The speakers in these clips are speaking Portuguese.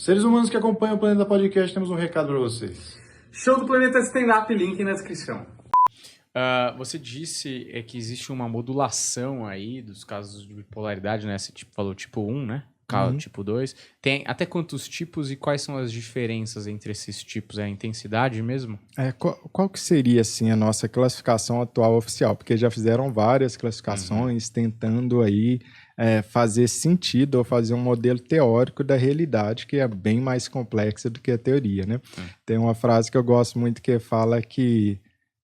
Seres humanos que acompanham o Planeta Podcast, temos um recado para vocês. Show do Planeta Stand-Up, link na descrição. Você disse que existe uma modulação aí dos casos de bipolaridade, né? Você falou tipo 1, né? Tipo 2. Tem até quantos tipos e quais são as diferenças entre esses tipos? É a intensidade mesmo? Qual que seria, assim, a nossa classificação atual oficial? Porque já fizeram várias classificações tentando aí fazer sentido ou fazer um modelo teórico da realidade, que é bem mais complexa do que a teoria, né? Tem uma frase que eu gosto muito que fala que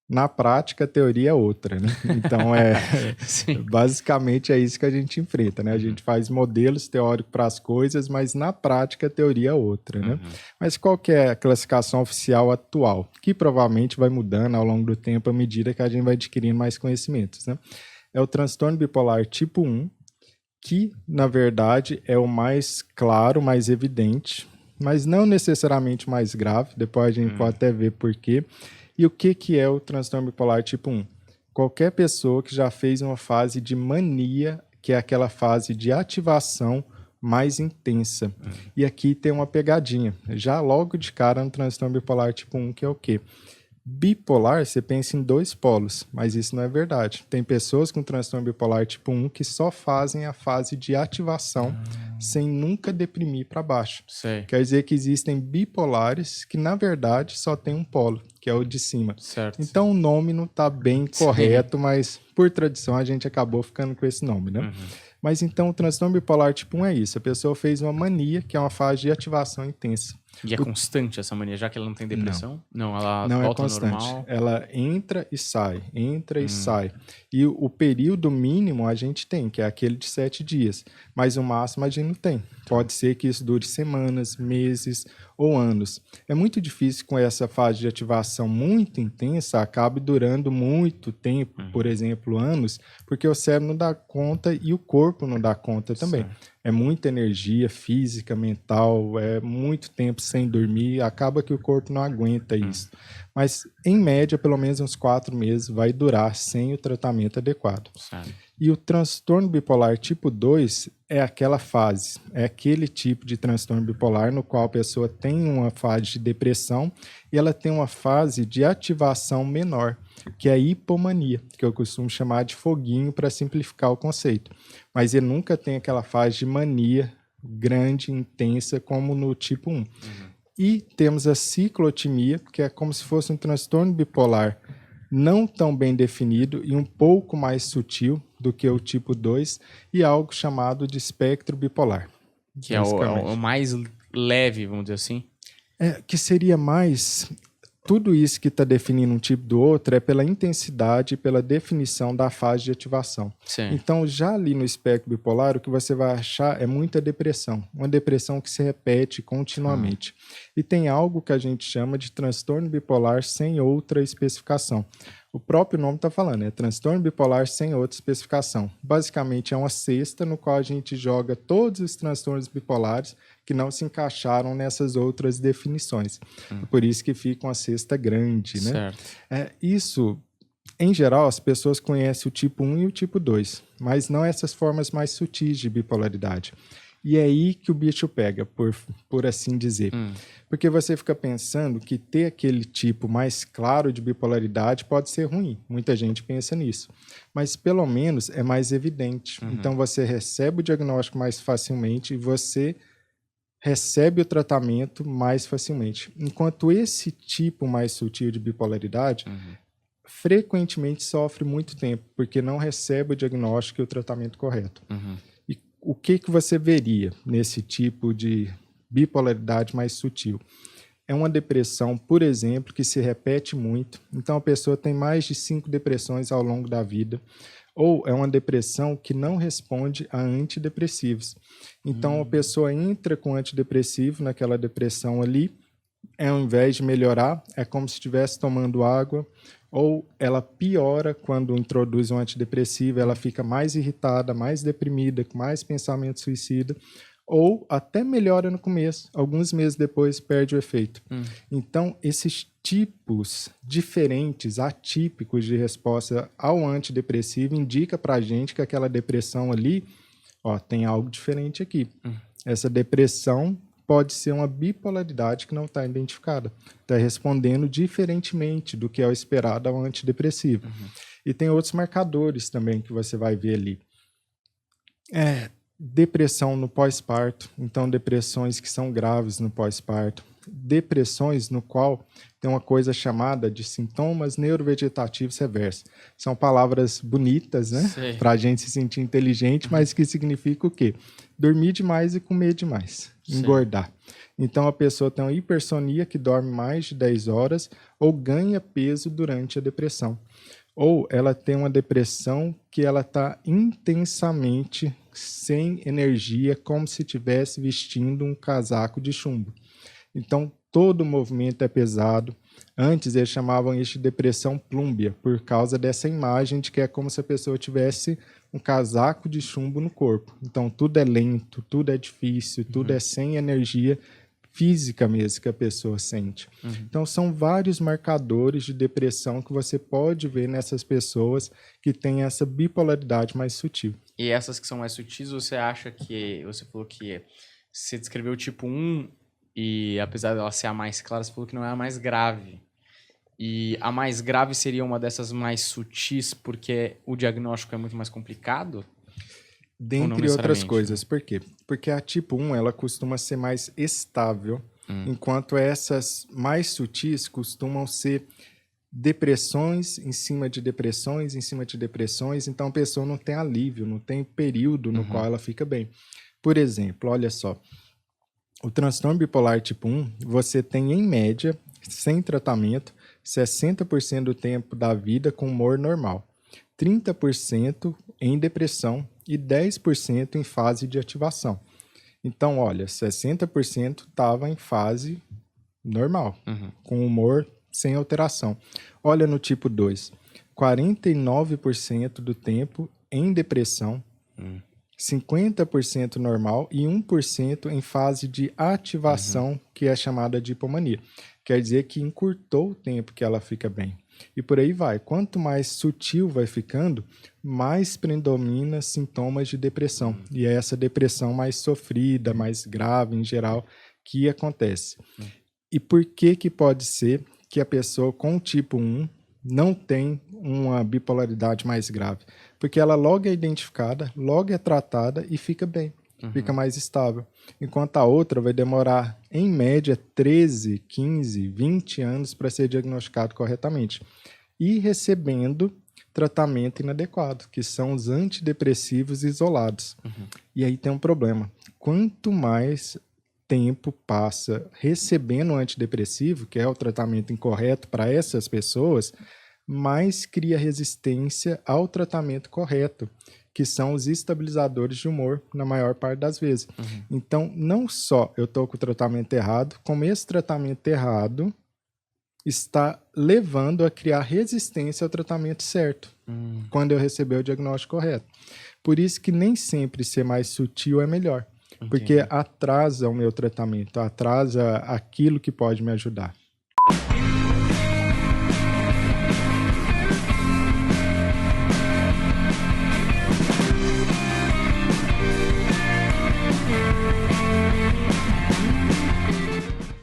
na prática, a teoria é outra, né? Então, basicamente é isso que a gente enfrenta, né? A gente faz modelos teóricos para as coisas, mas na prática a teoria é outra, né? Mas qual que é a classificação oficial atual? Que provavelmente vai mudando ao longo do tempo à medida que a gente vai adquirindo mais conhecimentos, né? É o transtorno bipolar tipo 1, que, na verdade, é o mais claro, mais evidente, mas não necessariamente mais grave. Depois a gente pode até ver por quê. E o que é o transtorno bipolar tipo 1? Qualquer pessoa que já fez uma fase de mania, que é aquela fase de ativação mais intensa. E aqui tem uma pegadinha. Já logo de cara no transtorno bipolar tipo 1, que é o quê? Bipolar, você pensa em dois polos, mas isso não é verdade. Tem pessoas com transtorno bipolar tipo 1 que só fazem a fase de ativação sem nunca deprimir para baixo. Sei. Quer dizer que existem bipolares que, na verdade, só tem um polo, que é o de cima. Certo. Então, o nome não está bem correto, mas por tradição a gente acabou ficando com esse nome, né? Mas então, o transtorno bipolar tipo 1 é isso. A pessoa fez uma mania, que é uma fase de ativação intensa. E é constante essa mania, já que ela não tem depressão? Não, ela Não volta é constante. normal? Ela entra e sai, entra e sai. E o período mínimo a gente tem, que é aquele de 7 dias. Mas o máximo a gente não tem. Pode ser que isso dure semanas, meses ou anos. É muito difícil com essa fase de ativação muito intensa, acabe durando muito tempo, por exemplo, anos, porque o cérebro não dá conta e o corpo não dá conta também. Certo. É muita energia física, mental, é muito tempo sem dormir, acaba que o corpo não aguenta isso. Mas, em média, pelo menos uns 4 meses vai durar sem o tratamento adequado. Certo. E o transtorno bipolar tipo 2 é aquela fase, é aquele tipo de transtorno bipolar no qual a pessoa tem uma fase de depressão e ela tem uma fase de ativação menor, que é a hipomania, que eu costumo chamar de foguinho para simplificar o conceito. Mas ele nunca tem aquela fase de mania grande, intensa, como no tipo 1. E temos a ciclotimia, que é como se fosse um transtorno bipolar não tão bem definido e um pouco mais sutil do que o tipo 2 e algo chamado de espectro bipolar. Que é o mais leve, vamos dizer assim? Que seria mais... Tudo isso que está definindo um tipo do outro é pela intensidade e pela definição da fase de ativação. Sim. Então, já ali no espectro bipolar, o que você vai achar é muita depressão. Uma depressão que se repete continuamente. E tem algo que a gente chama de transtorno bipolar sem outra especificação. O próprio nome está falando, é transtorno bipolar sem outra especificação. Basicamente, é uma cesta no qual a gente joga todos os transtornos bipolares que não se encaixaram nessas outras definições. Por isso que fica uma cesta grande, né? Certo. Isso, em geral, as pessoas conhecem o tipo 1 e o tipo 2, mas não essas formas mais sutis de bipolaridade. E é aí que o bicho pega, por assim dizer. Porque você fica pensando que ter aquele tipo mais claro de bipolaridade pode ser ruim. Muita gente pensa nisso. Mas, pelo menos, é mais evidente. Então, você recebe o diagnóstico mais facilmente e você recebe o tratamento mais facilmente. Enquanto esse tipo mais sutil de bipolaridade frequentemente sofre muito tempo, porque não recebe o diagnóstico e o tratamento correto. E o que você veria nesse tipo de bipolaridade mais sutil? É uma depressão, por exemplo, que se repete muito. Então, a pessoa tem mais de 5 depressões ao longo da vida. Ou é uma depressão que não responde a antidepressivos. Então, a pessoa entra com antidepressivo naquela depressão ali, ao invés de melhorar, é como se estivesse tomando água, ou ela piora quando introduz um antidepressivo, ela fica mais irritada, mais deprimida, com mais pensamento suicida, ou até melhora no começo, alguns meses depois perde o efeito. Então, esses tipos diferentes, atípicos de resposta ao antidepressivo indica para a gente que aquela depressão ali, tem algo diferente aqui. Essa depressão pode ser uma bipolaridade que não está identificada. Está respondendo diferentemente do que é o esperado ao antidepressivo. E tem outros marcadores também que você vai ver ali. Depressão no pós-parto, então depressões que são graves no pós-parto. Depressões no qual tem uma coisa chamada de sintomas neurovegetativos reversos. São palavras bonitas, né? Para a gente se sentir inteligente, mas que significa o quê? Dormir demais e comer demais, engordar. Então a pessoa tem uma hipersonia que dorme mais de 10 horas ou ganha peso durante a depressão. Ou ela tem uma depressão que ela está intensamente sem energia, como se estivesse vestindo um casaco de chumbo. Então, todo o movimento é pesado. Antes, eles chamavam isso de depressão plúmbia, por causa dessa imagem de que é como se a pessoa tivesse um casaco de chumbo no corpo. Então, tudo é lento, tudo é difícil, tudo é sem energia física mesmo que a pessoa sente. Então, são vários marcadores de depressão que você pode ver nessas pessoas que têm essa bipolaridade mais sutil. E essas que são mais sutis, você acha que... Você falou que você descreveu o tipo 1 e, apesar dela ser a mais clara, você falou que não é a mais grave. E a mais grave seria uma dessas mais sutis porque o diagnóstico é muito mais complicado? Dentre outras coisas. Por quê? Porque a tipo 1 ela costuma ser mais estável, enquanto essas mais sutis costumam ser depressões em cima de depressões, em cima de depressões. Então a pessoa não tem alívio, não tem período no qual ela fica bem. Por exemplo, olha só, o transtorno bipolar tipo 1, você tem em média, sem tratamento, 60% do tempo da vida com humor normal, 30% em depressão e 10% em fase de ativação. Então, olha, 60% estava em fase normal, com humor sem alteração. Olha no tipo 2, 49% do tempo em depressão, 50% normal e 1% em fase de ativação, que é chamada de hipomania. Quer dizer que encurtou o tempo que ela fica bem. E por aí vai. Quanto mais sutil vai ficando, mais predomina sintomas de depressão. E é essa depressão mais sofrida, mais grave em geral, que acontece. E por que pode ser que a pessoa com tipo 1 não tem uma bipolaridade mais grave? Porque ela logo é identificada, logo é tratada e fica bem. Fica mais estável. Enquanto a outra vai demorar, em média, 13, 15, 20 anos para ser diagnosticado corretamente. E recebendo tratamento inadequado, que são os antidepressivos isolados. E aí tem um problema. Quanto mais tempo passa recebendo o antidepressivo, que é o tratamento incorreto para essas pessoas, mais cria resistência ao tratamento correto, que são os estabilizadores de humor, na maior parte das vezes. Então, não só eu estou com o tratamento errado, como esse tratamento errado está levando a criar resistência ao tratamento certo, quando eu receber o diagnóstico correto. Por isso que nem sempre ser mais sutil é melhor, porque atrasa o meu tratamento, atrasa aquilo que pode me ajudar.